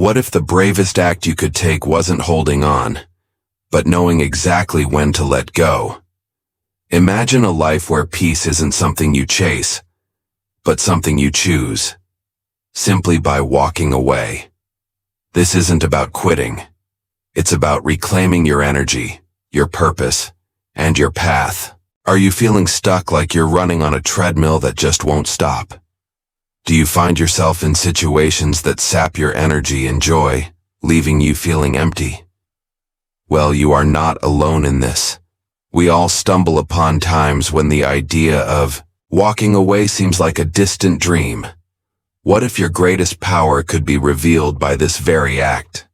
What if the bravest act you could take wasn't holding on, but knowing exactly when to let go? Imagine a life where peace isn't something you chase, but something you choose, simply by walking away. This isn't about quitting. It's about reclaiming your energy, your purpose, and your path. Are you feeling stuck like you're running on a treadmill that just won't stop? Do you find yourself in situations that sap your energy and joy, leaving you feeling empty? Well, you are not alone in this. We all stumble upon times when the idea of walking away seems like a distant dream. What if your greatest power could be revealed by this very act?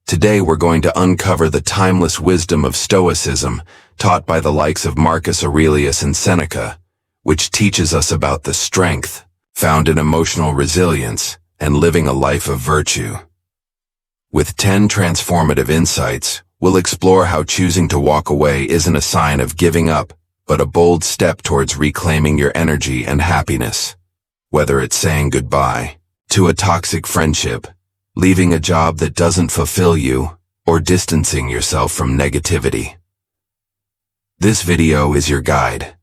Today we're going to uncover the timeless wisdom of Stoicism, taught by the likes of Marcus Aurelius and Seneca, which teaches us about the strength found in emotional resilience and living a life of virtue. With 10 transformative insights, we'll explore how choosing to walk away isn't a sign of giving up, but a bold step towards reclaiming your energy and happiness. Whether it's saying goodbye to a toxic friendship, leaving a job that doesn't fulfill you, or distancing yourself from negativity. This video is your guide.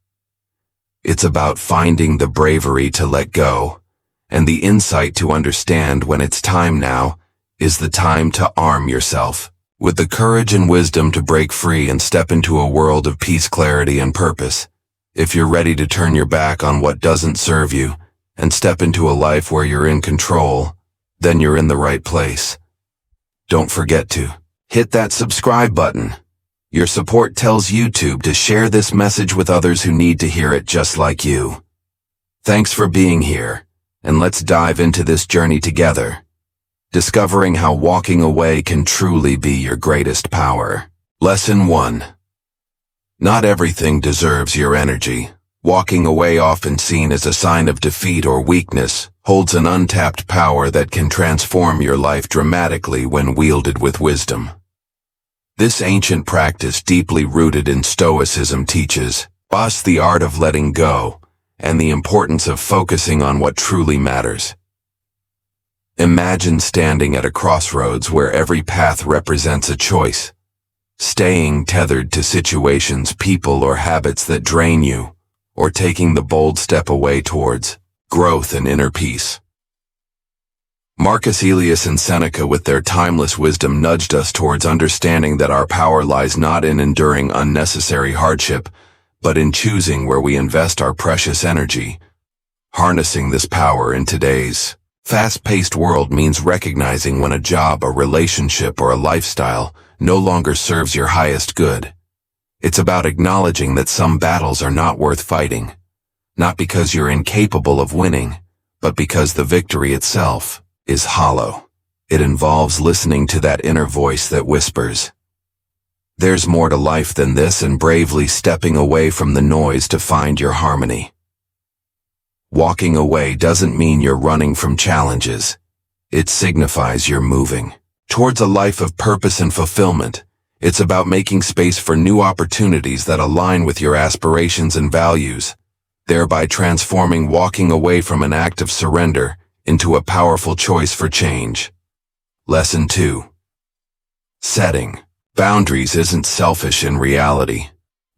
It's about finding the bravery to let go, and the insight to understand when it's time now is the time to arm yourself with the courage and wisdom to break free and step into a world of peace, clarity, and purpose. If you're ready to turn your back on what doesn't serve you and step into a life where you're in control, then you're in the right place. Don't forget to hit that subscribe button. Your support tells YouTube to share this message with others who need to hear it just like you. Thanks for being here, and let's dive into this journey together, discovering how walking away can truly be your greatest power. Lesson 1. Not everything deserves your energy. Walking away, often seen as a sign of defeat or weakness, holds an untapped power that can transform your life dramatically when wielded with wisdom. This ancient practice, deeply rooted in Stoicism, teaches us the art of letting go and the importance of focusing on what truly matters. Imagine standing at a crossroads where every path represents a choice, staying tethered to situations, people, or habits that drain you, or taking the bold step away towards growth and inner peace. Marcus Aurelius and Seneca, with their timeless wisdom, nudged us towards understanding that our power lies not in enduring unnecessary hardship, but in choosing where we invest our precious energy. Harnessing this power in today's fast-paced world means recognizing when a job, a relationship, or a lifestyle no longer serves your highest good. It's about acknowledging that some battles are not worth fighting, not because you're incapable of winning, but because the victory itself is hollow. It involves listening to that inner voice that whispers, "There's more to life than this," and bravely stepping away from the noise to find your harmony. Walking away doesn't mean you're running from challenges. It signifies you're moving towards a life of purpose and fulfillment. It's about making space for new opportunities that align with your aspirations and values, thereby transforming walking away from an act of surrender into a powerful choice for change. Lesson 2. Setting boundaries isn't selfish in reality.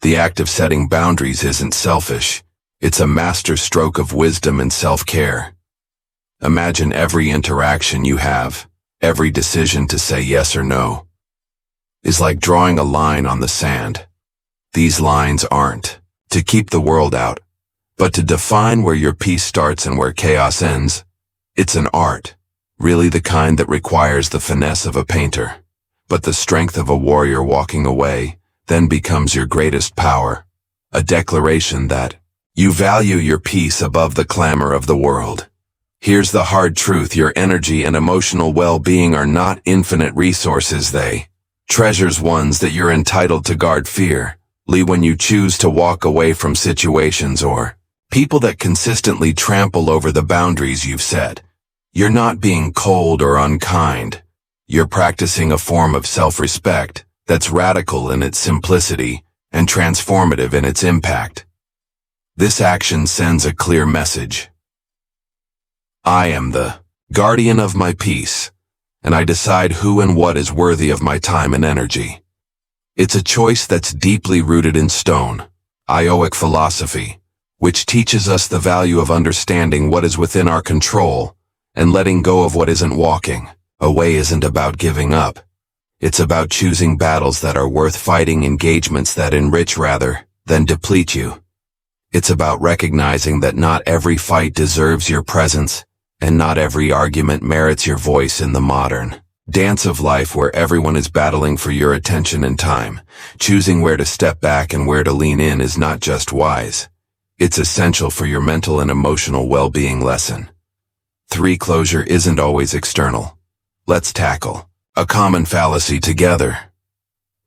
The act of setting boundaries isn't selfish. It's a master stroke of wisdom and self-care. Imagine every interaction you have, every decision to say yes or no, is like drawing a line on the sand. These lines aren't to keep the world out, but to define where your peace starts and where chaos ends. It's an art, really the kind that requires the finesse of a painter, but the strength of a warrior. Walking away then becomes your greatest power, a declaration that you value your peace above the clamor of the world. Here's the hard truth: your energy and emotional well-being are not infinite resources. They treasures, ones that you're entitled to guard fearlessly. When you choose to walk away from situations or people that consistently trample over the boundaries you've set, you're not being cold or unkind. You're practicing a form of self-respect that's radical in its simplicity and transformative in its impact. This action sends a clear message. I am the guardian of my peace. and I decide who and what is worthy of my time and energy. It's a choice that's deeply rooted in Stoic philosophy, which teaches us the value of understanding what is within our control and letting go of what isn't. Walking away isn't about giving up. It's about choosing battles that are worth fighting, engagements that enrich rather than deplete you. It's about recognizing that not every fight deserves your presence, and not every argument merits your voice in the modern dance of life where everyone is battling for your attention and time. Choosing where to step back and where to lean in is not just wise. It's essential for your mental and emotional well-being. Lesson 3. Closure isn't always external. Let's tackle a common fallacy together.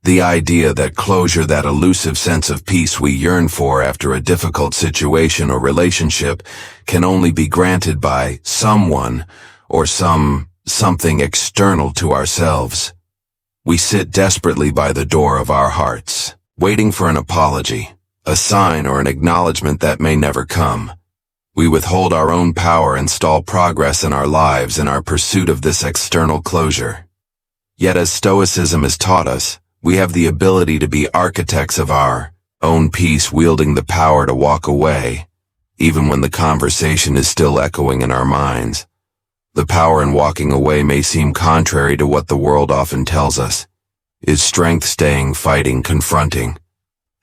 The idea that closure, that elusive sense of peace we yearn for after a difficult situation or relationship, can only be granted by someone or something external to ourselves. We sit desperately by the door of our hearts, waiting for an apology, a sign, or an acknowledgement that may never come. We withhold our own power and stall progress in our lives in our pursuit of this external closure. Yet as Stoicism has taught us, we have the ability to be architects of our own peace, wielding the power to walk away, even when the conversation is still echoing in our minds. The power in walking away may seem contrary to what the world often tells us. Is strength staying, fighting, confronting?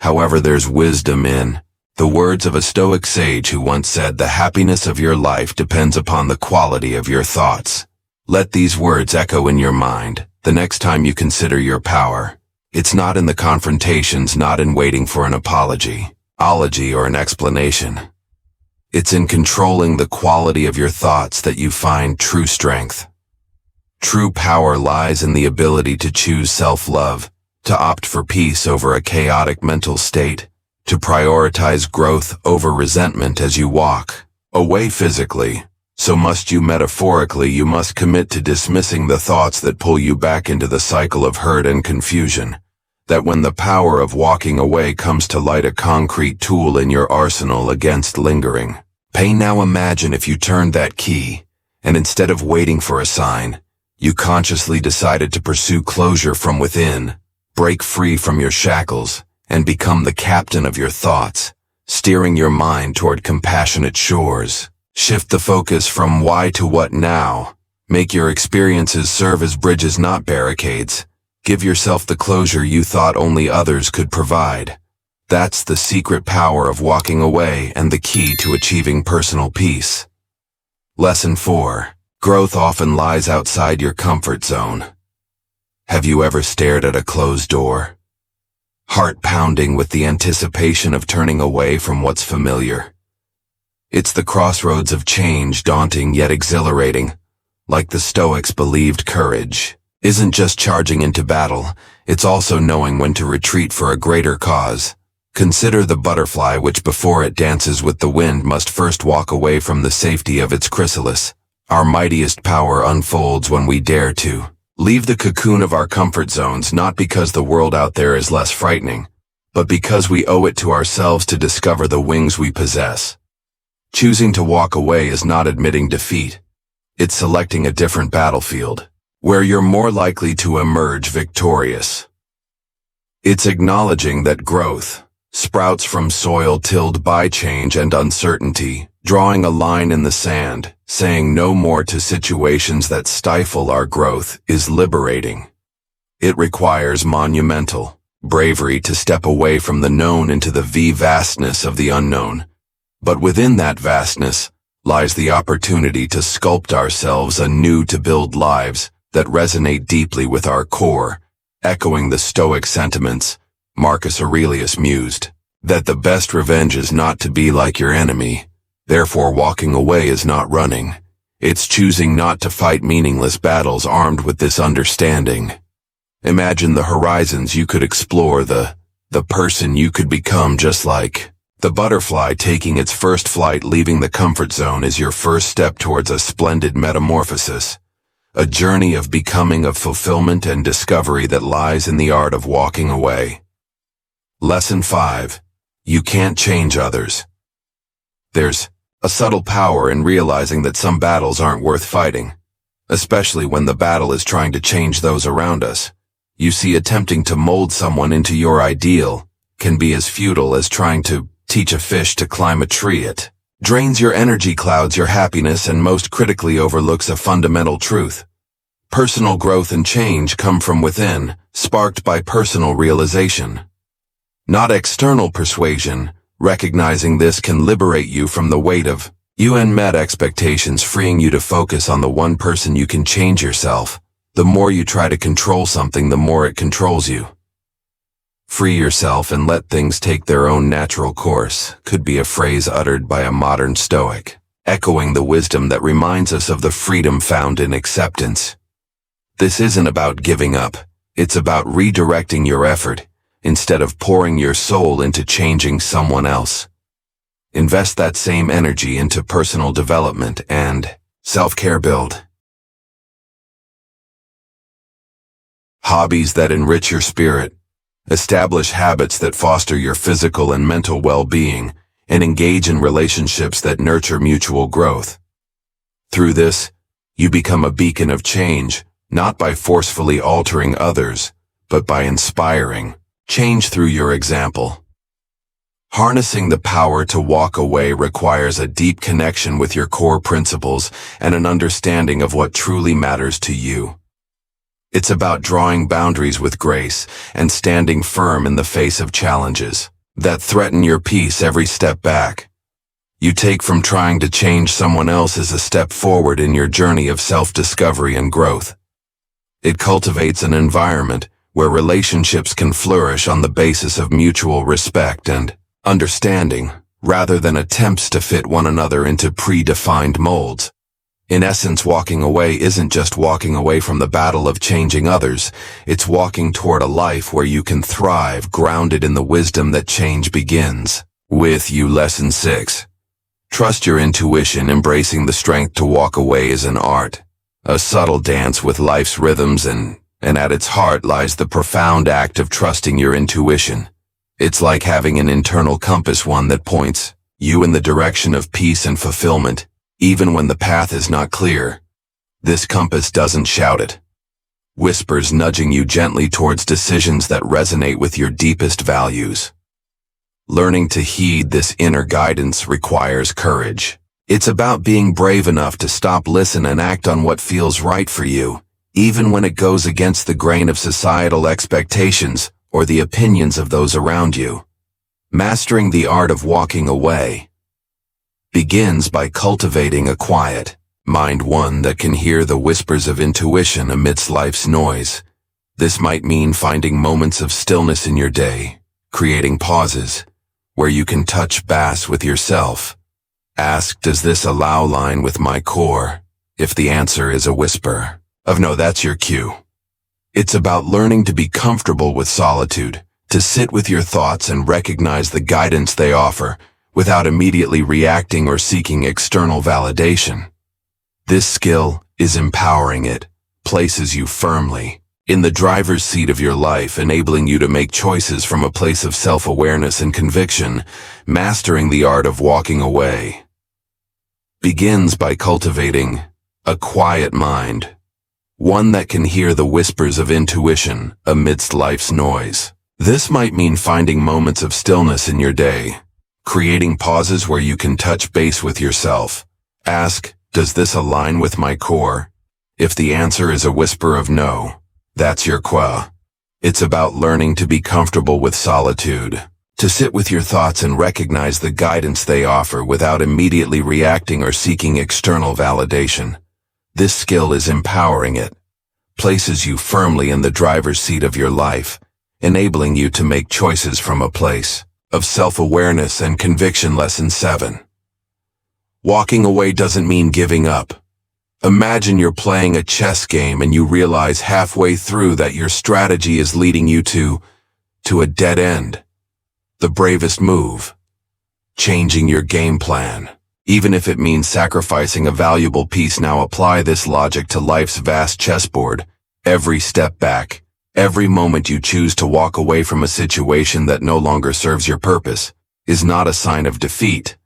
However, there's wisdom in the words of a Stoic sage who once said, "The happiness of your life depends upon the quality of your thoughts." Let these words echo in your mind the next time you consider your power. It's not in the confrontations, not in waiting for an apology or an explanation. It's in controlling the quality of your thoughts that you find true strength. True power lies in the ability to choose self-love, to opt for peace over a chaotic mental state, to prioritize growth over resentment. As you walk away physically, so must you metaphorically. You must commit to dismissing the thoughts that pull you back into the cycle of hurt and confusion. That when the power of walking away comes to light, a concrete tool in your arsenal against lingering pain. Now imagine if you turned that key, and instead of waiting for a sign, you consciously decided to pursue closure from within, break free from your shackles, and become the captain of your thoughts, steering your mind toward compassionate shores. Shift the focus from why to what now. Make your experiences serve as bridges, not barricades. Give yourself the closure you thought only others could provide. That's the secret power of walking away and the key to achieving personal peace. Lesson 4. Growth often lies outside your comfort zone. Have you ever stared at a closed door? Heart pounding with the anticipation of turning away from what's familiar. It's the crossroads of change, daunting yet exhilarating. Like the Stoics believed, courage isn't just charging into battle, it's also knowing when to retreat for a greater cause. Consider the butterfly which, before it dances with the wind, must first walk away from the safety of its chrysalis. Our mightiest power unfolds when we dare to leave the cocoon of our comfort zones, not because the world out there is less frightening, but because we owe it to ourselves to discover the wings we possess. Choosing to walk away is not admitting defeat. It's selecting a different battlefield, where you're more likely to emerge victorious. It's acknowledging that growth sprouts from soil tilled by change and uncertainty, drawing a line in the sand, saying no more to situations that stifle our growth is liberating. It requires monumental bravery to step away from the known into the vastness of the unknown. But within that vastness lies the opportunity to sculpt ourselves anew, to build lives that resonate deeply with our core. Echoing the Stoic sentiments, Marcus Aurelius mused that the best revenge is not to be like your enemy. Therefore, walking away is not running. It's choosing not to fight meaningless battles. Armed with this understanding, imagine the horizons you could explore, the person you could become. Just like the butterfly taking its first flight, leaving the comfort zone is your first step towards a splendid metamorphosis, a journey of becoming, of fulfillment and discovery that lies in the art of walking away. Lesson 5. You can't change others. There's a subtle power in realizing that some battles aren't worth fighting. especially when the battle is trying to change those around us. You see, attempting to mold someone into your ideal can be as futile as trying to teach a fish to climb a tree. It drains your energy, clouds your happiness, and most critically overlooks a fundamental truth. Personal growth and change come from within, sparked by personal realization, not external persuasion. Recognizing this can liberate you from the weight of unmet expectations, freeing you to focus on the one person you can change yourself. The more you try to control something, the more it controls you. Free yourself and let things take their own natural course could be a phrase uttered by a modern Stoic, echoing the wisdom that reminds us of the freedom found in acceptance. This isn't about giving up, it's about redirecting your effort, instead of pouring your soul into changing someone else. Invest that same energy into personal development and self-care. Build hobbies that enrich your spirit. Establish habits that foster your physical and mental well-being, and engage in relationships that nurture mutual growth. Through this, you become a beacon of change, not by forcefully altering others, but by inspiring change through your example. Harnessing the power to walk away requires a deep connection with your core principles and an understanding of what truly matters to you. It's about drawing boundaries with grace and standing firm in the face of challenges that threaten your peace. Every step back you take from trying to change someone else is a step forward in your journey of self-discovery and growth. It cultivates an environment where relationships can flourish on the basis of mutual respect and understanding, rather than attempts to fit one another into predefined molds. In essence, walking away isn't just walking away from the battle of changing others, it's walking toward a life where you can thrive, grounded in the wisdom that change begins with you. Lesson 6. Trust your intuition. Embracing the strength to walk away is an art, a subtle dance with life's rhythms, and at its heart lies the profound act of trusting your intuition. It's like having an internal compass, one that points you in the direction of peace and fulfillment, even when the path is not clear. This compass doesn't shout, it whispers, nudging you gently towards decisions that resonate with your deepest values. Learning to heed this inner guidance requires courage. It's about being brave enough to stop, listen, and act on what feels right for you, even when it goes against the grain of societal expectations or the opinions of those around you. Mastering the art of walking away begins by cultivating a quiet mind, one that can hear the whispers of intuition amidst life's noise. This might mean finding moments of stillness in your day, creating pauses where you can touch base with yourself. Ask, does this align with my core? If the answer is a whisper of no, that's your cue. It's about learning to be comfortable with solitude, to sit with your thoughts and recognize the guidance they offer, without immediately reacting or seeking external validation. This skill is empowering. It places you firmly in the driver's seat of your life, enabling you to make choices from a place of self-awareness and conviction. Mastering the art of walking away begins by cultivating a quiet mind, one that can hear the whispers of intuition amidst life's noise. This might mean finding moments of stillness in your day, creating pauses where you can touch base with yourself. Ask, does this align with my core? If the answer is a whisper of no, that's your qua. It's about learning to be comfortable with solitude, to sit with your thoughts and recognize the guidance they offer without immediately reacting or seeking external validation. This skill is empowering. It places you firmly in the driver's seat of your life, enabling you to make choices from a place of self-awareness and conviction. Lesson 7. Walking away doesn't mean giving up. Imagine you're playing a chess game and you realize halfway through that your strategy is leading you to a dead end. The bravest move: changing your game plan, even if it means sacrificing a valuable piece. Now apply this logic to life's vast chessboard. Every step back, every moment you choose to walk away from a situation that no longer serves your purpose, is not a sign of defeat,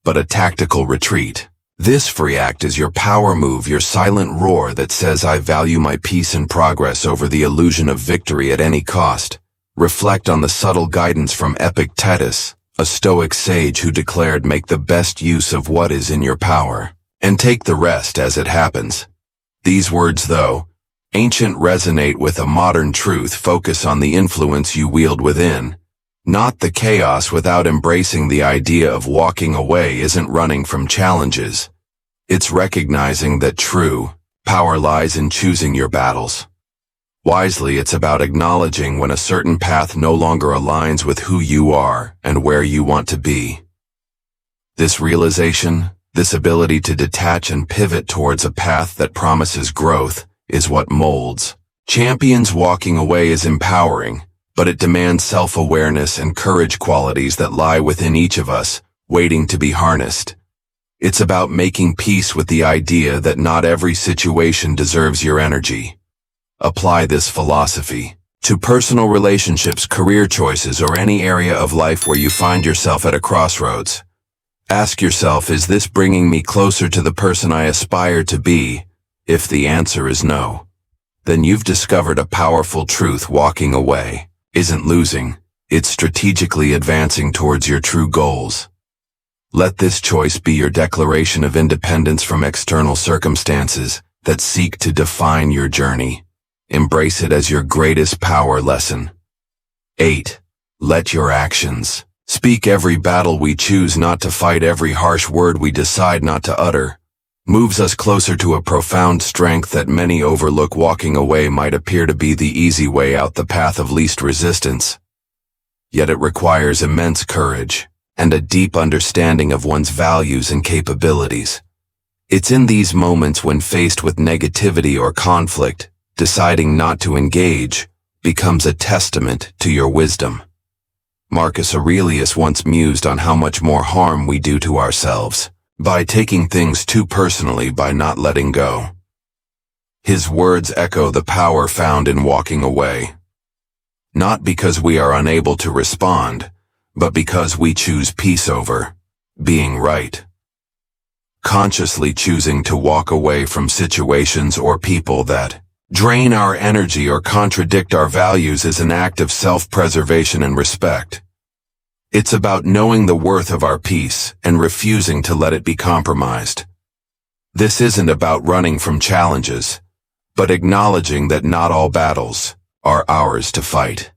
but a tactical retreat. This free act is your power move, your silent roar that says, I value my peace and progress over the illusion of victory at any cost. Reflect on the subtle guidance from Epictetus, a Stoic sage who declared, make the best use of what is in your power, and take the rest as it happens. These words, though ancient, resonate with a modern truth. Focus on the influence you wield within, not the chaos. Without embracing the idea of walking away isn't running from challenges. It's recognizing that true power lies in choosing your battles wisely. It's about acknowledging when a certain path no longer aligns with who you are and where you want to be. This realization, this ability to detach and pivot towards a path that promises growth, is what molds. Champions. Walking away is empowering, but it demands self-awareness and courage, qualities that lie within each of us, waiting to be harnessed. It's about making peace with the idea that not every situation deserves your energy. Apply this philosophy to personal relationships, career choices, or any area of life where you find yourself at a crossroads. Ask yourself, is this bringing me closer to the person I aspire to be? If the answer is no, then you've discovered a powerful truth. Walking away isn't losing, it's strategically advancing towards your true goals. Let this choice be your declaration of independence from external circumstances that seek to define your journey. Embrace it as your greatest power lesson. 8. Let your actions speak. Every battle we choose not to fight, every harsh word we decide not to utter, moves us closer to a profound strength that many overlook. Walking away might appear to be the easy way out, the path of least resistance. Yet it requires immense courage and a deep understanding of one's values and capabilities. It's in these moments when faced with negativity or conflict, deciding not to engage becomes a testament to your wisdom. Marcus Aurelius once mused on how much more harm we do to ourselves by taking things too personally, by not letting go. His words echo the power found in walking away. Not because we are unable to respond, but because we choose peace over being right. Consciously choosing to walk away from situations or people that drain our energy or contradict our values is an act of self-preservation and respect. It's about knowing the worth of our peace and refusing to let it be compromised. This isn't about running from challenges, but acknowledging that not all battles are ours to fight.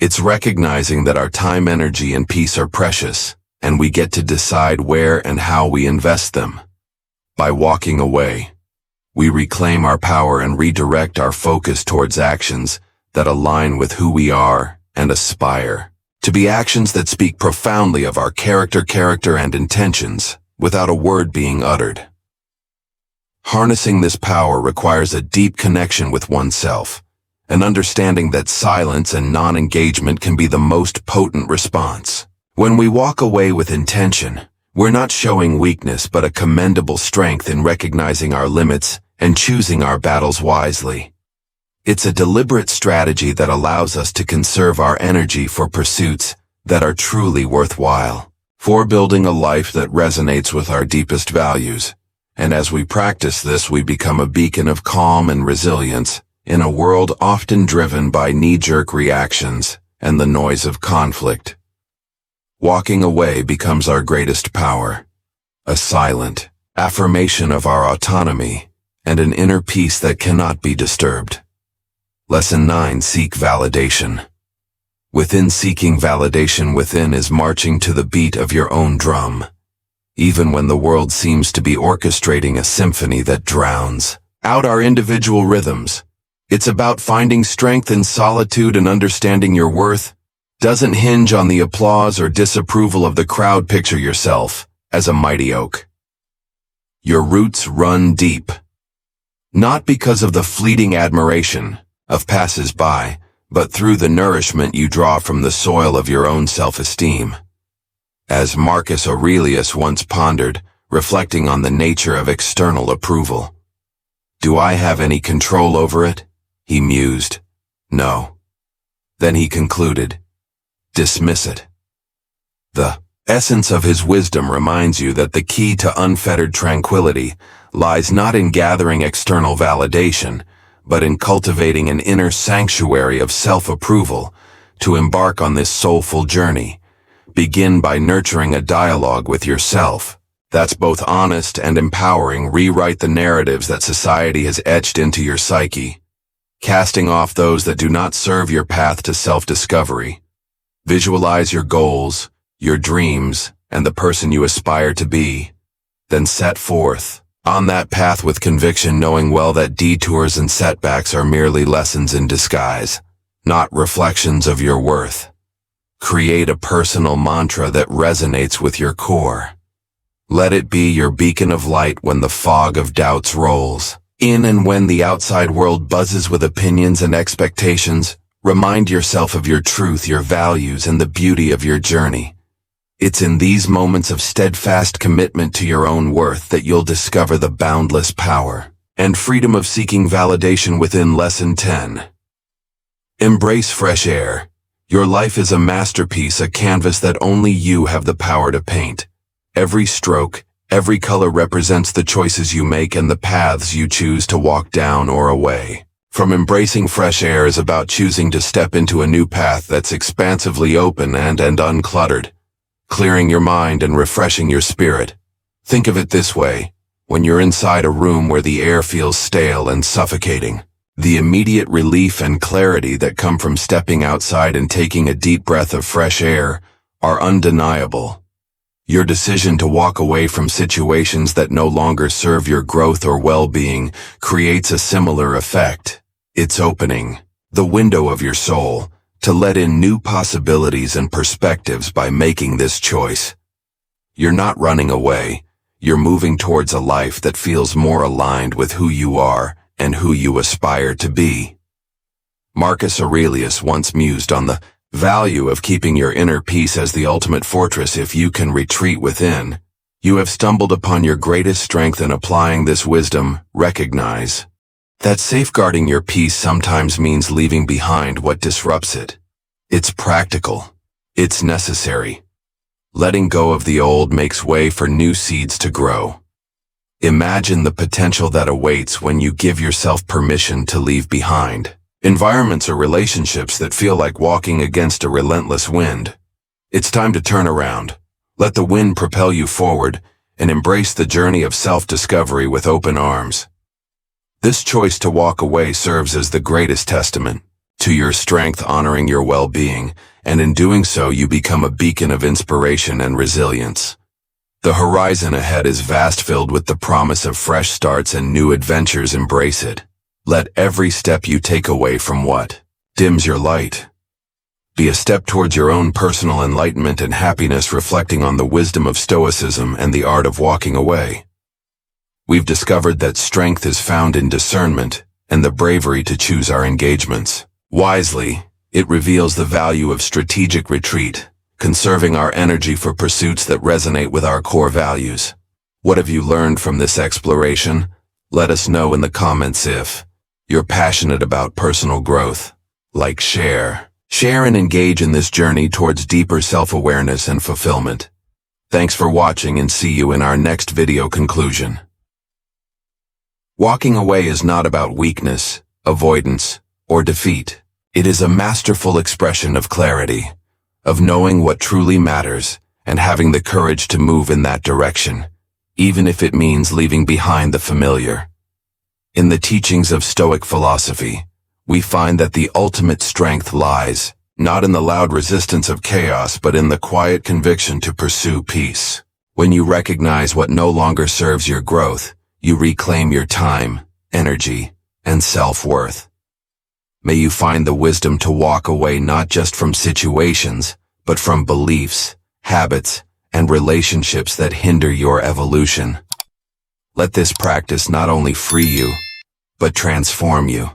It's recognizing that our time, energy, and peace are precious, and we get to decide where and how we invest them. By walking away, we reclaim our power and redirect our focus towards actions that align with who we are and aspire to be, actions that speak profoundly of our character and intentions without a word being uttered. Harnessing this power requires a deep connection with oneself, an understanding that silence and non-engagement can be the most potent response. When we walk away with intention, we're not showing weakness but a commendable strength in recognizing our limits and choosing our battles wisely. It's a deliberate strategy that allows us to conserve our energy for pursuits that are truly worthwhile, for building a life that resonates with our deepest values. And as we practice this, we become a beacon of calm and resilience in a world often driven by knee-jerk reactions and the noise of conflict. Walking away becomes our greatest power, a silent affirmation of our autonomy and an inner peace that cannot be disturbed. Lesson 9. Seek validation. Within seeking validation within is marching to the beat of your own drum, even when the world seems to be orchestrating a symphony that drowns out our individual rhythms. It's about finding strength in solitude and understanding your worth doesn't hinge on the applause or disapproval of the crowd. Picture yourself as a mighty oak. Your roots run deep, not because of the fleeting admiration of passers-by, but through the nourishment you draw from the soil of your own self-esteem. As Marcus Aurelius once pondered, reflecting on the nature of external approval. Do I have any control over it? He mused. No. Then he concluded, dismiss it. The essence of his wisdom reminds you that the key to unfettered tranquility lies not in gathering external validation, but in cultivating an inner sanctuary of self-approval. To embark on this soulful journey, begin by nurturing a dialogue with yourself that's both honest and empowering. Rewrite the narratives that society has etched into your psyche, casting off those that do not serve your path to self-discovery. Visualize your goals, your dreams, and the person you aspire to be. Then set forth on that path with conviction, knowing well that detours and setbacks are merely lessons in disguise, not reflections of your worth. Create a personal mantra that resonates with your core. Let it be your beacon of light when the fog of doubts rolls in, and when the outside world buzzes with opinions and expectations. Remind yourself of your truth, your values, and the beauty of your journey. It's in these moments of steadfast commitment to your own worth that you'll discover the boundless power and freedom of seeking validation within. Lesson 10. Embrace fresh air. Your life is a masterpiece, a canvas that only you have the power to paint. Every stroke, every color represents the choices you make and the paths you choose to walk down or away. From embracing fresh air is about choosing to step into a new path that's expansively open and uncluttered, clearing your mind and refreshing your spirit. Think of it this way: when you're inside a room where the air feels stale and suffocating, the immediate relief and clarity that come from stepping outside and taking a deep breath of fresh air are undeniable. Your decision to walk away from situations that no longer serve your growth or well-being creates a similar effect. It's opening the window of your soul to let in new possibilities and perspectives. By making this choice, you're not running away, you're moving towards a life that feels more aligned with who you are and who you aspire to be. Marcus Aurelius once mused on the value of keeping your inner peace as the ultimate fortress. If you can retreat within, you have stumbled upon your greatest strength. In applying this wisdom, recognize that safeguarding your peace sometimes means leaving behind what disrupts it. It's practical. It's necessary. Letting go of the old makes way for new seeds to grow. Imagine the potential that awaits when you give yourself permission to leave behind environments or relationships that feel like walking against a relentless wind. It's time to turn around. Let the wind propel you forward and embrace the journey of self-discovery with open arms. This choice to walk away serves as the greatest testament to your strength, honoring your well-being, and in doing so you become a beacon of inspiration and resilience. The horizon ahead is vast, filled with the promise of fresh starts and new adventures. Embrace it. Let every step you take away from what dims your light be a step towards your own personal enlightenment and happiness, reflecting on the wisdom of Stoicism and the art of walking away. We've discovered that strength is found in discernment and the bravery to choose our engagements wisely. It reveals the value of strategic retreat, conserving our energy for pursuits that resonate with our core values. What have you learned from this exploration? Let us know in the comments. If you're passionate about personal growth, like, share and engage in this journey towards deeper self-awareness and fulfillment. Thanks for watching, and see you in our next video. Conclusion. Walking away is not about weakness, avoidance, or defeat. It is a masterful expression of clarity, of knowing what truly matters and having the courage to move in that direction, even if it means leaving behind the familiar. In the teachings of Stoic philosophy, we find that the ultimate strength lies not in the loud resistance of chaos, but in the quiet conviction to pursue peace. When you recognize what no longer serves your growth, you reclaim your time, energy, and self-worth. May you find the wisdom to walk away not just from situations, but from beliefs, habits, and relationships that hinder your evolution. Let this practice not only free you, but transform you.